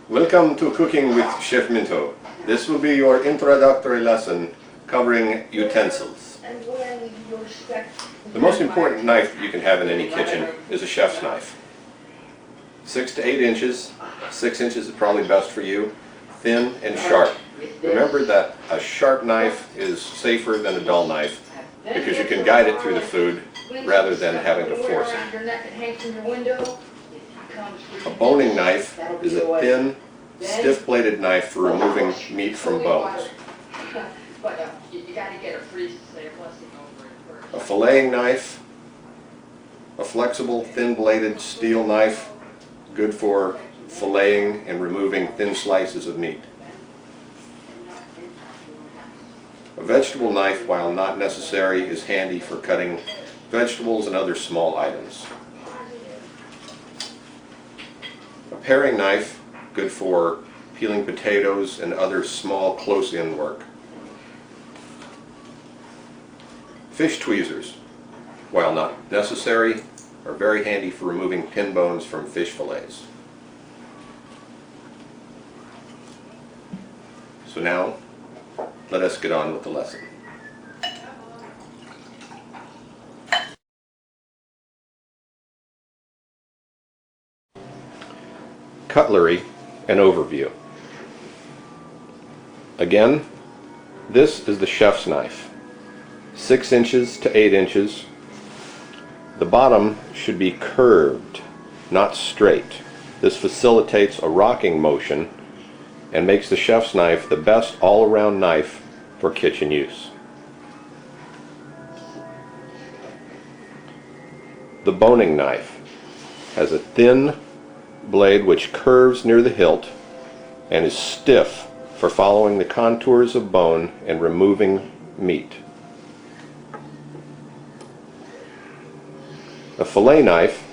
Welcome to Cooking with Chef Minto. This will be your introductory lesson covering utensils. The most important knife that you can have in any kitchen is a chef's knife. 6 to 8 inches. 6 inches is probably best for you. Thin and sharp. Remember that a sharp knife is safer than a dull knife because you can guide it through the food rather than having to force it. A boning knife is a thin, stiff-bladed knife for removing meat from bones. A filleting knife, a flexible, thin-bladed steel knife, good for filleting and removing thin slices of meat. A vegetable knife, while not necessary, is handy for cutting vegetables and other small items. A paring knife, good for peeling potatoes and other small close-in work. Fish tweezers, while not necessary, are very handy for removing pin bones from fish fillets. So now, let us get on with the lesson. Cutlery and overview. Again, this is the chef's knife. 6 inches to 8 inches. The bottom should be curved, not straight. This facilitates a rocking motion and makes the chef's knife the best all-around knife for kitchen use. The boning knife has a thin blade which curves near the hilt and is stiff for following the contours of bone and removing meat. A fillet knife,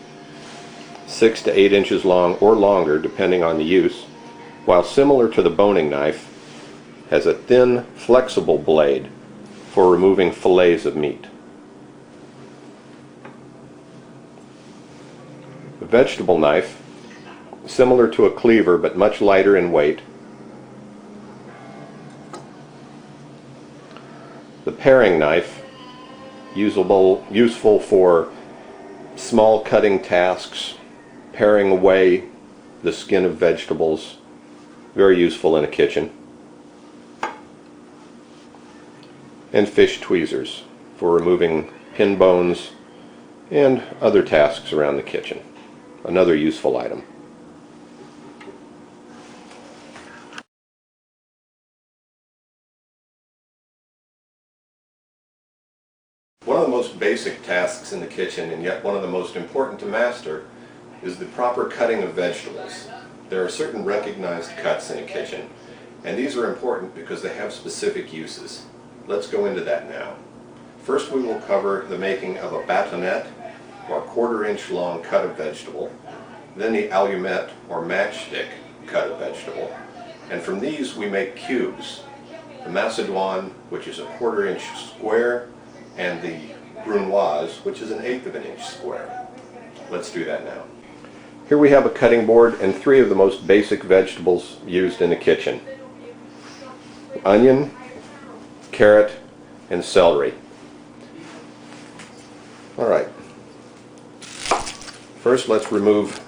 6 to 8 inches long or longer depending on the use, while similar to the boning knife, has a thin, flexible blade for removing fillets of meat. A vegetable knife, similar to a cleaver but much lighter in weight. The paring knife, useful for small cutting tasks, paring away the skin of vegetables, very useful in a kitchen. And fish tweezers for removing pin bones and other tasks around the kitchen. Another useful item. One of the most basic tasks in the kitchen, and yet one of the most important to master, is the proper cutting of vegetables. There are certain recognized cuts in a kitchen, and these are important because they have specific uses. Let's go into that now. First we will cover the making of a bâtonnet, or 1/4 inch long cut of vegetable, then the allumette or matchstick cut of vegetable, and from these we make cubes. The macédoine, which is a 1/4 inch square, and the brunoise, which is an 1/8 of an inch square. Let's do that now. Here we have a cutting board and 3 of the most basic vegetables used in the kitchen: onion, carrot, and celery. Alright. First let's remove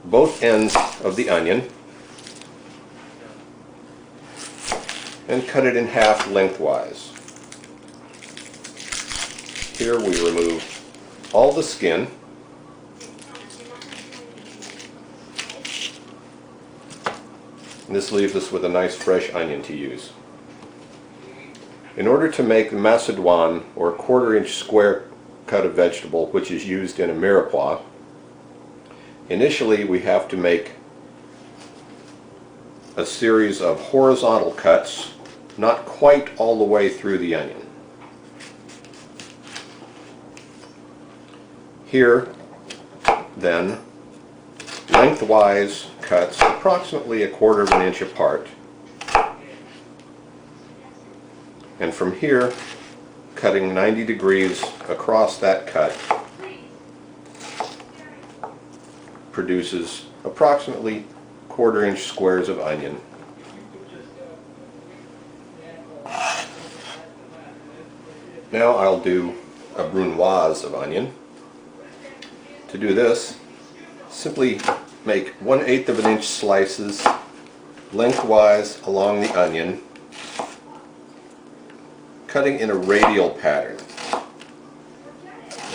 both ends of the onion and cut it in half lengthwise. Here we remove all the skin. And this leaves us with a nice fresh onion to use. In order to make the macédoine, or 1/4 inch square cut of vegetable, which is used in a mirepoix, initially we have to make a series of horizontal cuts, not quite all the way through the onion. Here, then, lengthwise cuts approximately 1/4 of an inch apart. And from here, cutting 90 degrees across that cut produces approximately 1/4 inch squares of onion. Now I'll do a brunoise of onion. To do this, simply make 1/8 of an inch slices lengthwise along the onion, cutting in a radial pattern.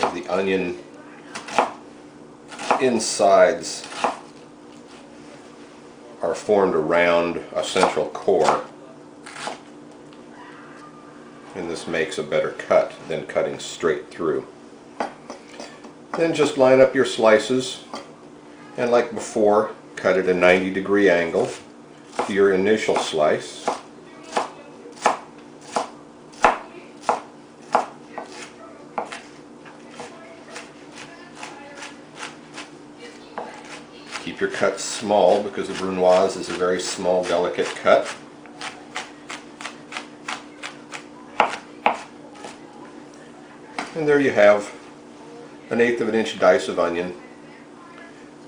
As the onion insides are formed around a central core, and this makes a better cut than cutting straight through. Then just line up your slices, and like before, cut at a 90-degree angle to your initial slice. Keep your cuts small because the brunoise is a very small, delicate cut. And there you have an 1/8 of an inch dice of onion,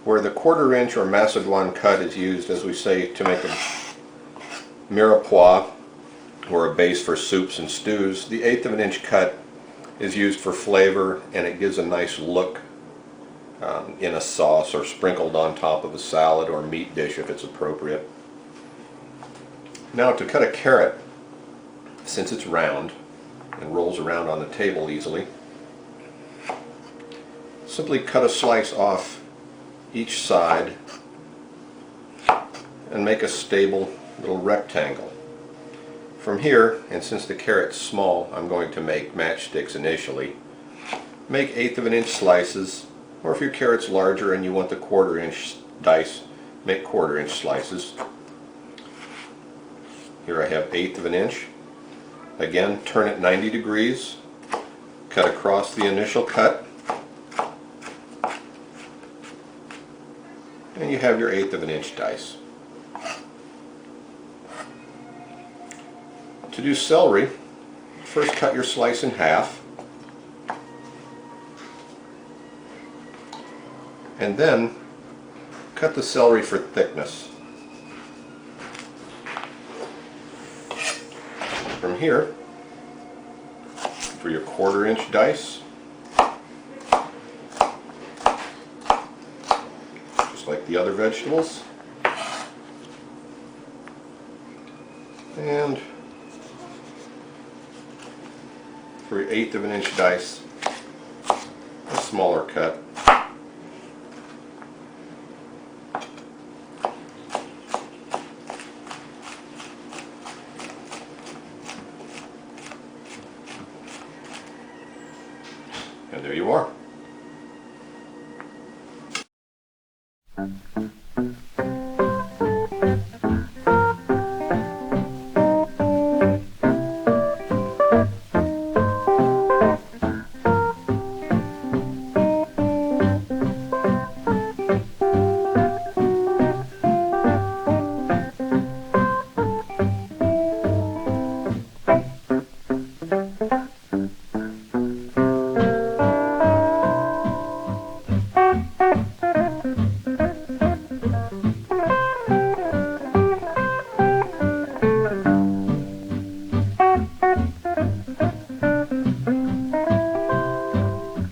where the 1/4 inch or Macédoine cut is used, as we say, to make a mirepoix or a base for soups and stews. The 1/8 of an inch cut is used for flavor, and it gives a nice look in a sauce or sprinkled on top of a salad or meat dish if it's appropriate. Now to cut a carrot, since it's round and rolls around on the table easily, simply cut a slice off each side and make a stable little rectangle. From here, and since the carrot's small, I'm going to make matchsticks initially. Make 1/8 of an inch slices, or if your carrot's larger and you want the 1/4 inch dice, make 1/4 inch slices. Here I have 1/8 of an inch. Again, turn it 90 degrees, cut across the initial cut, and you have your 1/8 of an inch dice. To do celery, first cut your slice in half, and then cut the celery for thickness. From here, for your 1/4 inch dice, just like the other vegetables, and for your 1/8 of an inch dice, a smaller cut. And there you are.